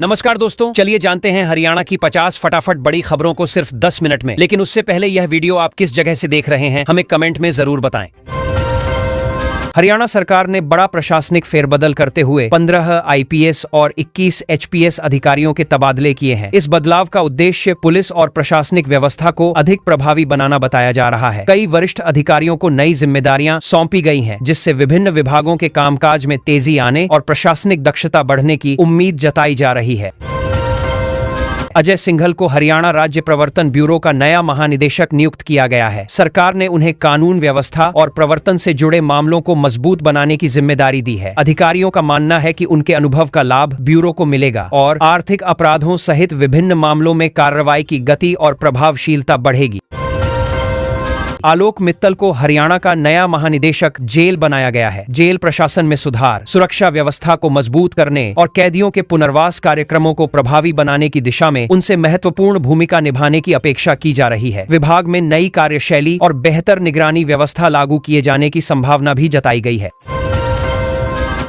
नमस्कार दोस्तों, चलिए जानते हैं हरियाणा की 50 फटाफट बड़ी खबरों को सिर्फ 10 मिनट में। लेकिन उससे पहले यह वीडियो आप किस जगह से देख रहे हैं हमें कमेंट में जरूर बताएं। हरियाणा सरकार ने बड़ा प्रशासनिक फेरबदल करते हुए 15 आईपीएस और 21 एचपीएस अधिकारियों के तबादले किए हैं। इस बदलाव का उद्देश्य पुलिस और प्रशासनिक व्यवस्था को अधिक प्रभावी बनाना बताया जा रहा है। कई वरिष्ठ अधिकारियों को नई जिम्मेदारियां सौंपी गई हैं, जिससे विभिन्न विभागों के कामकाज में तेजी आने और प्रशासनिक दक्षता बढ़ने की उम्मीद जताई जा रही है। अजय सिंघल को हरियाणा राज्य प्रवर्तन ब्यूरो का नया महानिदेशक नियुक्त किया गया है। सरकार ने उन्हें कानून व्यवस्था और प्रवर्तन से जुड़े मामलों को मजबूत बनाने की जिम्मेदारी दी है। अधिकारियों का मानना है कि उनके अनुभव का लाभ ब्यूरो को मिलेगा और आर्थिक अपराधों सहित विभिन्न मामलों में कार्रवाई की गति और प्रभावशीलता बढ़ेगी। आलोक मित्तल को हरियाणा का नया महानिदेशक जेल बनाया गया है। जेल प्रशासन में सुधार, सुरक्षा व्यवस्था को मजबूत करने और कैदियों के पुनर्वास कार्यक्रमों को प्रभावी बनाने की दिशा में उनसे महत्वपूर्ण भूमिका निभाने की अपेक्षा की जा रही है। विभाग में नई कार्यशैली और बेहतर निगरानी व्यवस्था लागू किए जाने की संभावना भी जताई गई है।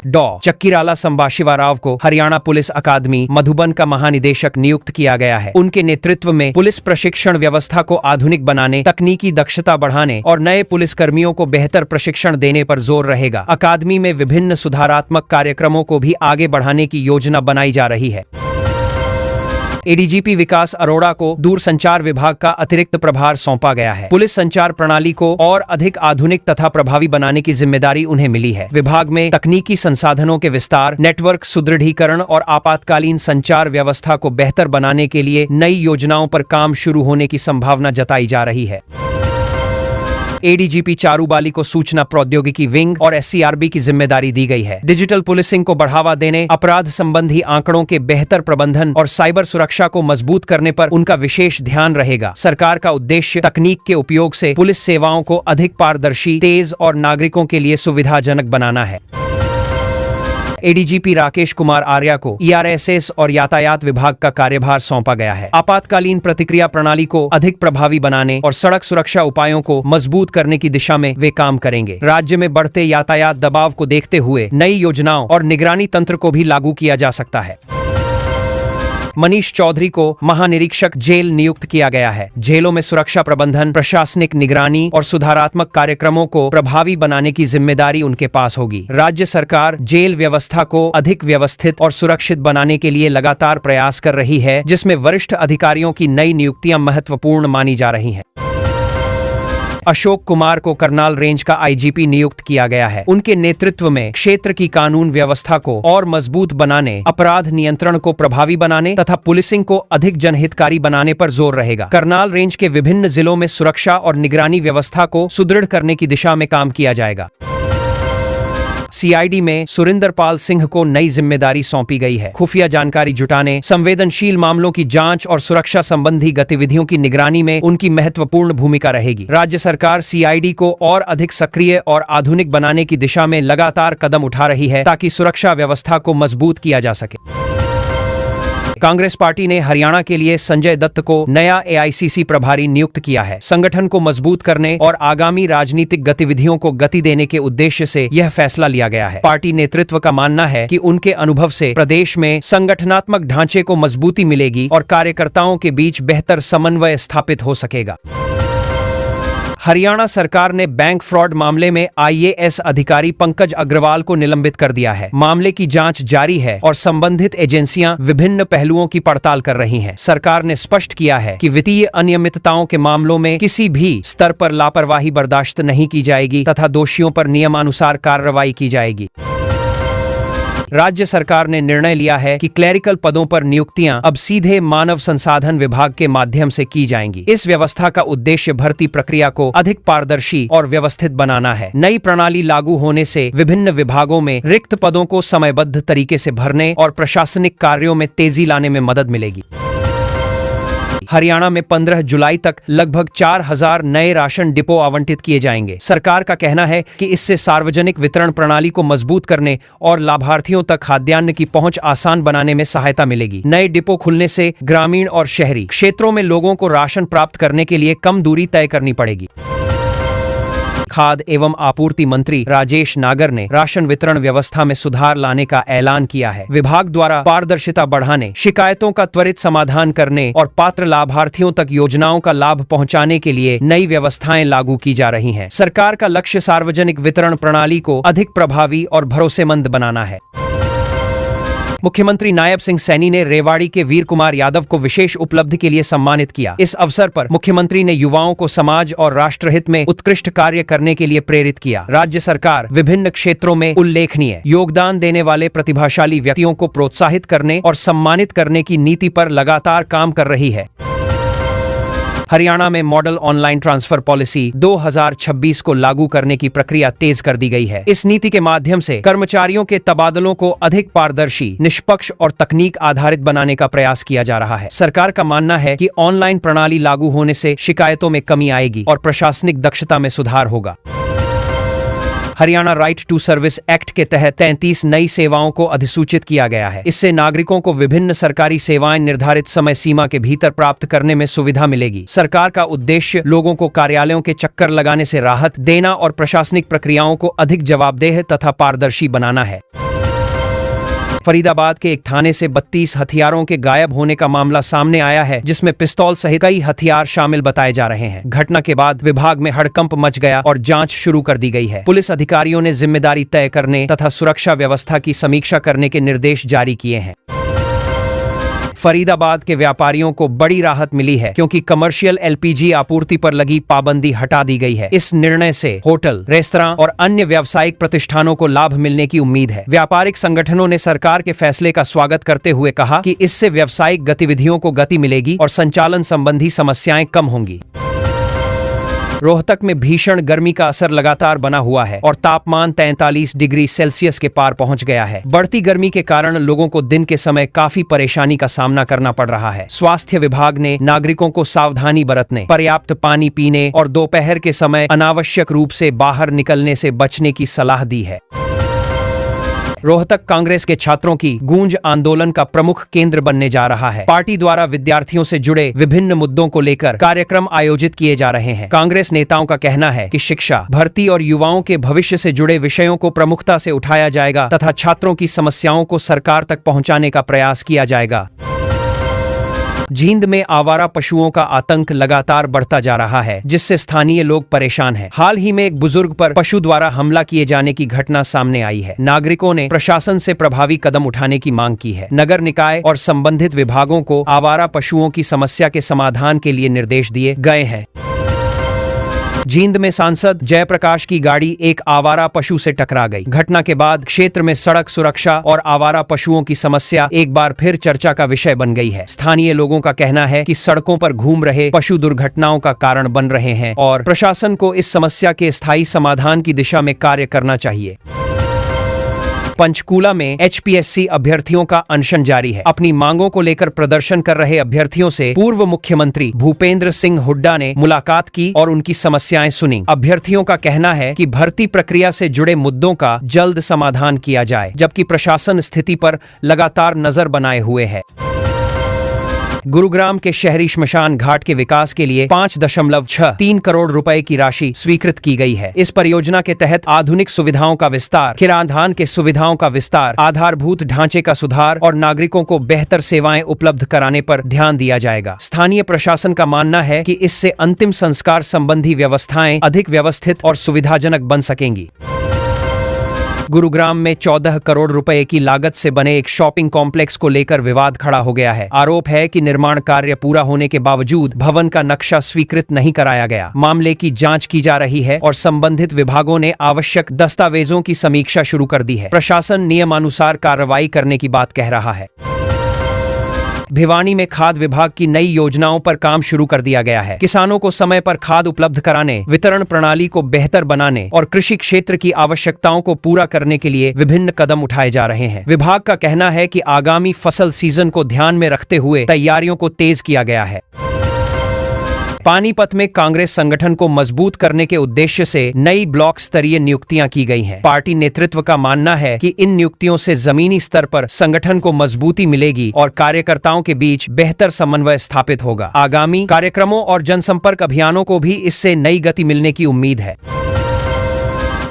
डॉ. चक्कीराला संबाशिवा राव को हरियाणा पुलिस अकादमी मधुबन का महानिदेशक नियुक्त किया गया है। उनके नेतृत्व में पुलिस प्रशिक्षण व्यवस्था को आधुनिक बनाने, तकनीकी दक्षता बढ़ाने और नए पुलिस कर्मियों को बेहतर प्रशिक्षण देने पर जोर रहेगा। अकादमी में विभिन्न सुधारात्मक कार्यक्रमों को भी आगे बढ़ाने की योजना बनाई जा रही है। एडीजीपी विकास अरोड़ा को दूरसंचार विभाग का अतिरिक्त प्रभार सौंपा गया है। पुलिस संचार प्रणाली को और अधिक आधुनिक तथा प्रभावी बनाने की जिम्मेदारी उन्हें मिली है। विभाग में तकनीकी संसाधनों के विस्तार, नेटवर्क सुदृढ़ीकरण और आपातकालीन संचार व्यवस्था को बेहतर बनाने के लिए नई योजनाओं पर काम शुरू होने की संभावना जताई जा रही है। एडीजीपी चारू बाली को सूचना प्रौद्योगिकी विंग और एससीआरबी की जिम्मेदारी दी गई है। डिजिटल पुलिसिंग को बढ़ावा देने, अपराध संबंधी आंकड़ों के बेहतर प्रबंधन और साइबर सुरक्षा को मजबूत करने पर उनका विशेष ध्यान रहेगा। सरकार का उद्देश्य तकनीक के उपयोग से पुलिस सेवाओं को अधिक पारदर्शी, तेज और नागरिकों के लिए सुविधाजनक बनाना है। एडीजीपी राकेश कुमार आर्या को ईआरएसएस और यातायात विभाग का कार्यभार सौंपा गया है। आपातकालीन प्रतिक्रिया प्रणाली को अधिक प्रभावी बनाने और सड़क सुरक्षा उपायों को मजबूत करने की दिशा में वे काम करेंगे। राज्य में बढ़ते यातायात दबाव को देखते हुए नई योजनाओं और निगरानी तंत्र को भी लागू किया जा सकता है। मनीष चौधरी को महानिरीक्षक जेल नियुक्त किया गया है। जेलों में सुरक्षा प्रबंधन, प्रशासनिक निगरानी और सुधारात्मक कार्यक्रमों को प्रभावी बनाने की जिम्मेदारी उनके पास होगी। राज्य सरकार जेल व्यवस्था को अधिक व्यवस्थित और सुरक्षित बनाने के लिए लगातार प्रयास कर रही है, जिसमें वरिष्ठ अधिकारियों की नई नियुक्तियां महत्वपूर्ण मानी जा रही हैं। अशोक कुमार को करनाल रेंज का आईजीपी नियुक्त किया गया है। उनके नेतृत्व में क्षेत्र की कानून व्यवस्था को और मजबूत बनाने, अपराध नियंत्रण को प्रभावी बनाने तथा पुलिसिंग को अधिक जनहितकारी बनाने पर जोर रहेगा। करनाल रेंज के विभिन्न जिलों में सुरक्षा और निगरानी व्यवस्था को सुदृढ़ करने की दिशा में काम किया जाएगा। सीआईडी में सुरिंदर पाल सिंह को नई जिम्मेदारी सौंपी गई है। खुफिया जानकारी जुटाने, संवेदनशील मामलों की जांच और सुरक्षा संबंधी गतिविधियों की निगरानी में उनकी महत्वपूर्ण भूमिका रहेगी। राज्य सरकार सीआईडी को और अधिक सक्रिय और आधुनिक बनाने की दिशा में लगातार कदम उठा रही है, ताकि सुरक्षा व्यवस्था को मजबूत किया जा सके। कांग्रेस पार्टी ने हरियाणा के लिए संजय दत्त को नया एआईसीसी प्रभारी नियुक्त किया है। संगठन को मजबूत करने और आगामी राजनीतिक गतिविधियों को गति देने के उद्देश्य से यह फैसला लिया गया है। पार्टी नेतृत्व का मानना है कि उनके अनुभव से प्रदेश में संगठनात्मक ढांचे को मजबूती मिलेगी और कार्यकर्ताओं के बीच बेहतर समन्वय स्थापित हो सकेगा। हरियाणा सरकार ने बैंक फ्रॉड मामले में आईएएस अधिकारी पंकज अग्रवाल को निलंबित कर दिया है। मामले की जांच जारी है और संबंधित एजेंसियां विभिन्न पहलुओं की पड़ताल कर रही हैं। सरकार ने स्पष्ट किया है कि वित्तीय अनियमितताओं के मामलों में किसी भी स्तर पर लापरवाही बर्दाश्त नहीं की जाएगी तथा दोषियों पर नियमानुसार कार्रवाई की जाएगी। राज्य सरकार ने निर्णय लिया है कि क्लेरिकल पदों पर नियुक्तियां अब सीधे मानव संसाधन विभाग के माध्यम से की जाएंगी। इस व्यवस्था का उद्देश्य भर्ती प्रक्रिया को अधिक पारदर्शी और व्यवस्थित बनाना है। नई प्रणाली लागू होने से विभिन्न विभागों में रिक्त पदों को समयबद्ध तरीके से भरने और प्रशासनिक कार्यों में तेजी लाने में मदद मिलेगी। हरियाणा में 15 जुलाई तक लगभग 4000 नए राशन डिपो आवंटित किए जाएंगे। सरकार का कहना है कि इससे सार्वजनिक वितरण प्रणाली को मजबूत करने और लाभार्थियों तक खाद्यान्न की पहुंच आसान बनाने में सहायता मिलेगी। नए डिपो खुलने से ग्रामीण और शहरी क्षेत्रों में लोगों को राशन प्राप्त करने के लिए कम दूरी तय करनी पड़ेगी। खाद्य एवं आपूर्ति मंत्री राजेश नागर ने राशन वितरण व्यवस्था में सुधार लाने का ऐलान किया है। विभाग द्वारा पारदर्शिता बढ़ाने, शिकायतों का त्वरित समाधान करने और पात्र लाभार्थियों तक योजनाओं का लाभ पहुंचाने के लिए नई व्यवस्थाएं लागू की जा रही हैं। सरकार का लक्ष्य सार्वजनिक वितरण प्रणाली को अधिक प्रभावी और भरोसेमंद बनाना है। मुख्यमंत्री नायब सिंह सैनी ने रेवाड़ी के वीर कुमार यादव को विशेष उपलब्धि के लिए सम्मानित किया। इस अवसर पर मुख्यमंत्री ने युवाओं को समाज और राष्ट्रहित में उत्कृष्ट कार्य करने के लिए प्रेरित किया। राज्य सरकार विभिन्न क्षेत्रों में उल्लेखनीय योगदान देने वाले प्रतिभाशाली व्यक्तियों को प्रोत्साहित करने और सम्मानित करने की नीति पर लगातार काम कर रही है। हरियाणा में मॉडल ऑनलाइन ट्रांसफर पॉलिसी 2026 को लागू करने की प्रक्रिया तेज कर दी गई है। इस नीति के माध्यम से कर्मचारियों के तबादलों को अधिक पारदर्शी, निष्पक्ष और तकनीक आधारित बनाने का प्रयास किया जा रहा है। सरकार का मानना है कि ऑनलाइन प्रणाली लागू होने से शिकायतों में कमी आएगी और प्रशासनिक दक्षता में सुधार होगा। Haryana right to service act के तहत 33 नई सेवाओं को अधिसूचित किया गया है। इससे नागरिकों को विभिन्न सरकारी सेवाएं निर्धारित समय सीमा के भीतर प्राप्त करने में सुविधा मिलेगी। सरकार का उद्देश्य लोगों को कार्यालयों के चक्कर लगाने से राहत देना और प्रशासनिक प्रक्रियाओं को अधिक जवाबदेह तथा पारदर्शी बनाना है। फरीदाबाद के एक थाने से 32 हथियारों के गायब होने का मामला सामने आया है, जिसमें पिस्तौल सहित कई हथियार शामिल बताए जा रहे हैं। घटना के बाद विभाग में हड़कंप मच गया और जांच शुरू कर दी गई है। पुलिस अधिकारियों ने जिम्मेदारी तय करने तथा सुरक्षा व्यवस्था की समीक्षा करने के निर्देश जारी किए हैं। फरीदाबाद के व्यापारियों को बड़ी राहत मिली है, क्योंकि कमर्शियल एलपीजी आपूर्ति पर लगी पाबंदी हटा दी गई है। इस निर्णय से होटल, रेस्तरां और अन्य व्यावसायिक प्रतिष्ठानों को लाभ मिलने की उम्मीद है। व्यापारिक संगठनों ने सरकार के फैसले का स्वागत करते हुए कहा कि इससे व्यावसायिक गतिविधियों को गति मिलेगी और संचालन संबंधी समस्याएं कम होंगी। रोहतक में भीषण गर्मी का असर लगातार बना हुआ है और तापमान 43 डिग्री सेल्सियस के पार पहुंच गया है। बढ़ती गर्मी के कारण लोगों को दिन के समय काफी परेशानी का सामना करना पड़ रहा है। स्वास्थ्य विभाग ने नागरिकों को सावधानी बरतने, पर्याप्त पानी पीने और दोपहर के समय अनावश्यक रूप से बाहर निकलने से बचने की सलाह दी है। रोहतक कांग्रेस के छात्रों की गूंज आंदोलन का प्रमुख केंद्र बनने जा रहा है। पार्टी द्वारा विद्यार्थियों से जुड़े विभिन्न मुद्दों को लेकर कार्यक्रम आयोजित किए जा रहे हैं। कांग्रेस नेताओं का कहना है कि शिक्षा, भर्ती और युवाओं के भविष्य से जुड़े विषयों को प्रमुखता से उठाया जाएगा तथा छात्रों की समस्याओं को सरकार तक पहुंचाने का प्रयास किया जाएगा। जींद में आवारा पशुओं का आतंक लगातार बढ़ता जा रहा है, जिससे स्थानीय लोग परेशान हैं। हाल ही में एक बुजुर्ग पर पशु द्वारा हमला किए जाने की घटना सामने आई है। नागरिकों ने प्रशासन से प्रभावी कदम उठाने की मांग की है। नगर निकाय और संबंधित विभागों को आवारा पशुओं की समस्या के समाधान के लिए निर्देश दिए गए हैं। जींद में सांसद जयप्रकाश की गाड़ी एक आवारा पशु से टकरा गई। घटना के बाद क्षेत्र में सड़क सुरक्षा और आवारा पशुओं की समस्या एक बार फिर चर्चा का विषय बन गई है। स्थानीय लोगों का कहना है कि सड़कों पर घूम रहे पशु दुर्घटनाओं का कारण बन रहे हैं और प्रशासन को इस समस्या के स्थायी समाधान की दिशा में कार्य करना चाहिए। पंचकूला में एचपीएससी अभ्यर्थियों का अनशन जारी है। अपनी मांगों को लेकर प्रदर्शन कर रहे अभ्यर्थियों से पूर्व मुख्यमंत्री भूपेंद्र सिंह हुड्डा ने मुलाकात की और उनकी समस्याएं सुनी। अभ्यर्थियों का कहना है कि भर्ती प्रक्रिया से जुड़े मुद्दों का जल्द समाधान किया जाए, जबकि प्रशासन स्थिति पर लगातार नजर बनाए हुए है। गुरुग्राम के शहरी श्मशान घाट के विकास के लिए 5.63 करोड़ रुपए की राशि स्वीकृत की गई है। इस परियोजना के तहत आधुनिक सुविधाओं का विस्तार, किराधान के सुविधाओं का विस्तार, आधारभूत ढांचे का सुधार और नागरिकों को बेहतर सेवाएं उपलब्ध कराने पर ध्यान दिया जाएगा। स्थानीय प्रशासन का मानना है कि इससे अंतिम संस्कार संबंधी व्यवस्थाएं अधिक व्यवस्थित और सुविधाजनक बन सकेंगी। गुरुग्राम में 14 करोड़ रुपए की लागत से बने एक शॉपिंग कॉम्प्लेक्स को लेकर विवाद खड़ा हो गया है। आरोप है कि निर्माण कार्य पूरा होने के बावजूद भवन का नक्शा स्वीकृत नहीं कराया गया। मामले की जांच की जा रही है और संबंधित विभागों ने आवश्यक दस्तावेजों की समीक्षा शुरू कर दी है। प्रशासन नियमानुसार कार्रवाई करने की बात कह रहा है। भिवानी में खाद्य विभाग की नई योजनाओं पर काम शुरू कर दिया गया है। किसानों को समय पर खाद उपलब्ध कराने, वितरण प्रणाली को बेहतर बनाने और कृषि क्षेत्र की आवश्यकताओं को पूरा करने के लिए विभिन्न कदम उठाए जा रहे हैं। विभाग का कहना है कि आगामी फसल सीजन को ध्यान में रखते हुए तैयारियों को तेज किया गया है। पानीपत में कांग्रेस संगठन को मजबूत करने के उद्देश्य से नई ब्लॉक स्तरीय नियुक्तियां की गई हैं। पार्टी नेतृत्व का मानना है कि इन नियुक्तियों से जमीनी स्तर पर संगठन को मजबूती मिलेगी और कार्यकर्ताओं के बीच बेहतर समन्वय स्थापित होगा। आगामी कार्यक्रमों और जनसंपर्क अभियानों को भी इससे नई गति मिलने की उम्मीद है।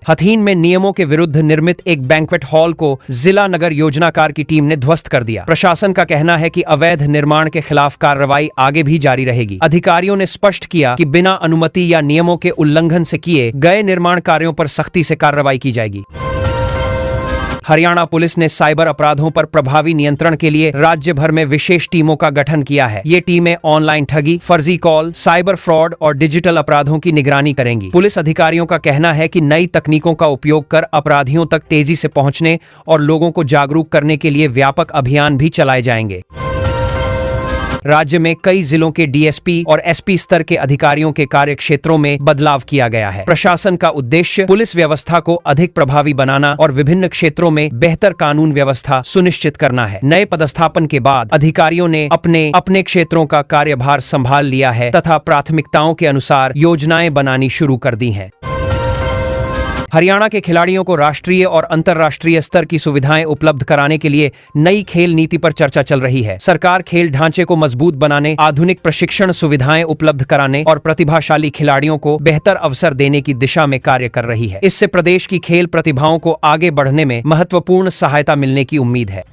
हथीन में नियमों के विरुद्ध निर्मित एक बैंक्वेट हॉल को जिला नगर योजनाकार की टीम ने ध्वस्त कर दिया। प्रशासन का कहना है कि अवैध निर्माण के खिलाफ कार्रवाई आगे भी जारी रहेगी। अधिकारियों ने स्पष्ट किया कि बिना अनुमति या नियमों के उल्लंघन से किए गए निर्माण कार्यों पर सख्ती से कार्रवाई की जाएगी। हरियाणा पुलिस ने साइबर अपराधों पर प्रभावी नियंत्रण के लिए राज्य भर में विशेष टीमों का गठन किया है। ये टीमें ऑनलाइन ठगी, फर्जी कॉल, साइबर फ्रॉड और डिजिटल अपराधों की निगरानी करेंगी। पुलिस अधिकारियों का कहना है कि नई तकनीकों का उपयोग कर अपराधियों तक तेजी से पहुंचने और लोगों को जागरूक करने के लिए व्यापक अभियान भी चलाए जाएंगे। राज्य में कई जिलों के डीएसपी और एसपी स्तर के अधिकारियों के कार्य क्षेत्रों में बदलाव किया गया है। प्रशासन का उद्देश्य पुलिस व्यवस्था को अधिक प्रभावी बनाना और विभिन्न क्षेत्रों में बेहतर कानून व्यवस्था सुनिश्चित करना है। नए पदस्थापन के बाद अधिकारियों ने अपने क्षेत्रों का कार्यभार संभाल लिया है तथा प्राथमिकताओं के अनुसार योजनाएं बनानी शुरू कर दी हैं। हरियाणा के खिलाड़ियों को राष्ट्रीय और अंतर्राष्ट्रीय स्तर की सुविधाएं उपलब्ध कराने के लिए नई खेल नीति पर चर्चा चल रही है। सरकार खेल ढांचे को मजबूत बनाने, आधुनिक प्रशिक्षण सुविधाएं उपलब्ध कराने और प्रतिभाशाली खिलाड़ियों को बेहतर अवसर देने की दिशा में कार्य कर रही है। इससे प्रदेश की खेल प्रतिभाओं को आगे बढ़ने में महत्वपूर्ण सहायता मिलने की उम्मीद है।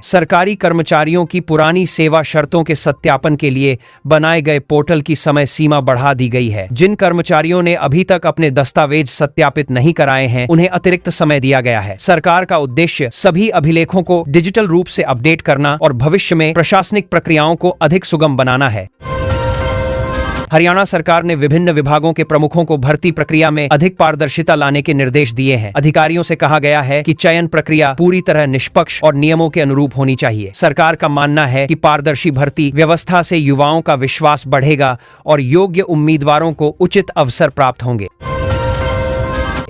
सरकारी कर्मचारियों की पुरानी सेवा शर्तों के सत्यापन के लिए बनाए गए पोर्टल की समय सीमा बढ़ा दी गई है। जिन कर्मचारियों ने अभी तक अपने दस्तावेज सत्यापित नहीं कराए हैं, उन्हें अतिरिक्त समय दिया गया है। सरकार का उद्देश्य सभी अभिलेखों को डिजिटल रूप से अपडेट करना और भविष्य में प्रशासनिक प्रक्रियाओं को अधिक सुगम बनाना है। हरियाणा सरकार ने विभिन्न विभागों के प्रमुखों को भर्ती प्रक्रिया में अधिक पारदर्शिता लाने के निर्देश दिए हैं। अधिकारियों से कहा गया है कि चयन प्रक्रिया पूरी तरह निष्पक्ष और नियमों के अनुरूप होनी चाहिए। सरकार का मानना है कि पारदर्शी भर्ती व्यवस्था से युवाओं का विश्वास बढ़ेगा और योग्य उम्मीदवारों को उचित अवसर प्राप्त होंगे।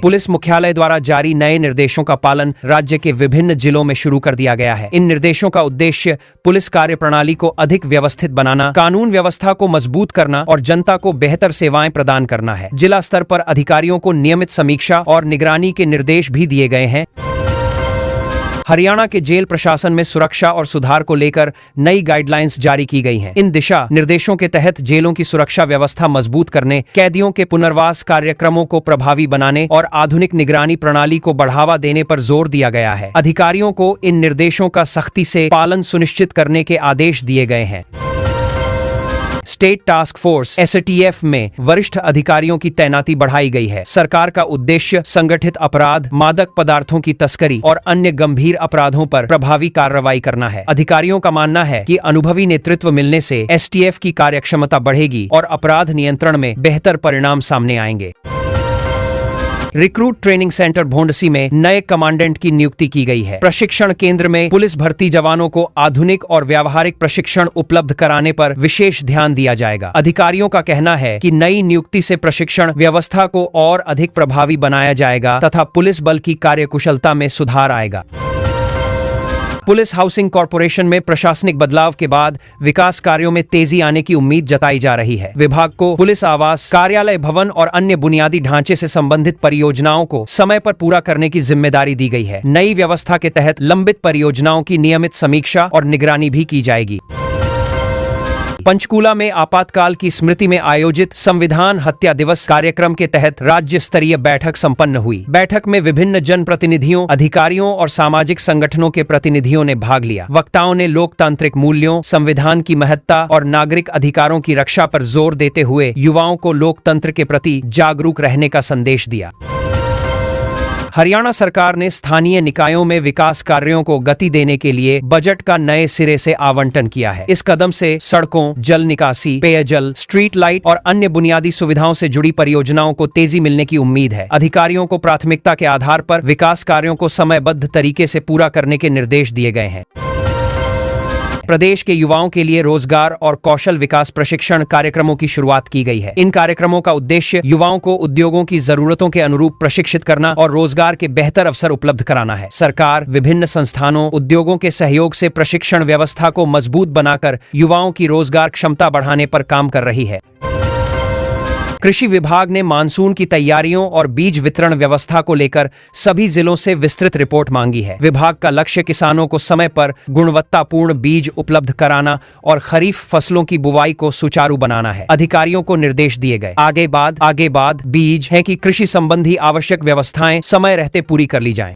पुलिस मुख्यालय द्वारा जारी नए निर्देशों का पालन राज्य के विभिन्न जिलों में शुरू कर दिया गया है। इन निर्देशों का उद्देश्य पुलिस कार्यप्रणाली को अधिक व्यवस्थित बनाना, कानून व्यवस्था को मजबूत करना और जनता को बेहतर सेवाएं प्रदान करना है। जिला स्तर पर अधिकारियों को नियमित समीक्षा और निगरानी के निर्देश भी दिए गए हैं। हरियाणा के जेल प्रशासन में सुरक्षा और सुधार को लेकर नई गाइडलाइंस जारी की गई हैं। इन दिशा निर्देशों के तहत जेलों की सुरक्षा व्यवस्था मजबूत करने, कैदियों के पुनर्वास कार्यक्रमों को प्रभावी बनाने और आधुनिक निगरानी प्रणाली को बढ़ावा देने पर जोर दिया गया है। अधिकारियों को इन निर्देशों का सख्ती से पालन सुनिश्चित करने के आदेश दिए गए हैं। स्टेट टास्क फोर्स (STF) में वरिष्ठ अधिकारियों की तैनाती बढ़ाई गई है। सरकार का उद्देश्य संगठित अपराध, मादक पदार्थों की तस्करी और अन्य गंभीर अपराधों पर प्रभावी कार्रवाई करना है। अधिकारियों का मानना है कि अनुभवी नेतृत्व मिलने से STF की कार्यक्षमता बढ़ेगी और अपराध नियंत्रण में बेहतर परिणाम सामने आएंगे। रिक्रूट ट्रेनिंग सेंटर भोंडसी में नए कमांडेंट की नियुक्ति की गई है। प्रशिक्षण केंद्र में पुलिस भर्ती जवानों को आधुनिक और व्यावहारिक प्रशिक्षण उपलब्ध कराने पर विशेष ध्यान दिया जाएगा। अधिकारियों का कहना है कि नई नियुक्ति से प्रशिक्षण व्यवस्था को और अधिक प्रभावी बनाया जाएगा तथा पुलिस बल की कार्यकुशलता में सुधार आएगा। पुलिस हाउसिंग कॉर्पोरेशन में प्रशासनिक बदलाव के बाद विकास कार्यों में तेजी आने की उम्मीद जताई जा रही है। विभाग को पुलिस आवास, कार्यालय भवन और अन्य बुनियादी ढांचे से संबंधित परियोजनाओं को समय पर पूरा करने की जिम्मेदारी दी गई है। नई व्यवस्था के तहत लंबित परियोजनाओं की नियमित समीक्षा और निगरानी भी की जाएगी। पंचकूला में आपातकाल की स्मृति में आयोजित संविधान हत्या दिवस कार्यक्रम के तहत राज्य स्तरीय बैठक संपन्न हुई। बैठक में विभिन्न जनप्रतिनिधियों, अधिकारियों और सामाजिक संगठनों के प्रतिनिधियों ने भाग लिया। वक्ताओं ने लोकतांत्रिक मूल्यों, संविधान की महत्ता और नागरिक अधिकारों की रक्षा पर जोर देते हुए युवाओं को लोकतंत्र के प्रति जागरूक रहने का संदेश दिया। हरियाणा सरकार ने स्थानीय निकायों में विकास कार्यों को गति देने के लिए बजट का नए सिरे से आवंटन किया है। इस कदम से सड़कों, जल निकासी, पेयजल, स्ट्रीट लाइट और अन्य बुनियादी सुविधाओं से जुड़ी परियोजनाओं को तेजी मिलने की उम्मीद है। अधिकारियों को प्राथमिकता के आधार पर विकास कार्यों को समयबद्ध तरीके से पूरा करने के निर्देश दिए गए हैं। प्रदेश के युवाओं के लिए रोजगार और कौशल विकास प्रशिक्षण कार्यक्रमों की शुरुआत की गई है। इन कार्यक्रमों का उद्देश्य युवाओं को उद्योगों की जरूरतों के अनुरूप प्रशिक्षित करना और रोजगार के बेहतर अवसर उपलब्ध कराना है। सरकार विभिन्न संस्थानों, उद्योगों के सहयोग से प्रशिक्षण व्यवस्था को मजबूत बनाकर युवाओं की रोजगार क्षमता बढ़ाने पर काम कर रही है। कृषि विभाग ने मानसून की तैयारियों और बीज वितरण व्यवस्था को लेकर सभी जिलों से विस्तृत रिपोर्ट मांगी है। विभाग का लक्ष्य किसानों को समय पर गुणवत्तापूर्ण बीज उपलब्ध कराना और खरीफ फसलों की बुवाई को सुचारू बनाना है। अधिकारियों को निर्देश दिए गए आगे बाद बीज है कि कृषि संबंधी आवश्यक व्यवस्थाएं समय रहते पूरी कर ली जाएं।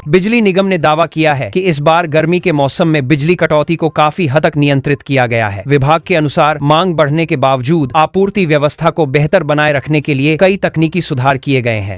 बिजली निगम ने दावा किया है कि इस बार गर्मी के मौसम में बिजली कटौती को काफी हद तक नियंत्रित किया गया है। विभाग के अनुसार मांग बढ़ने के बावजूद आपूर्ति व्यवस्था को बेहतर बनाए रखने के लिए कई तकनीकी सुधार किए गए हैं।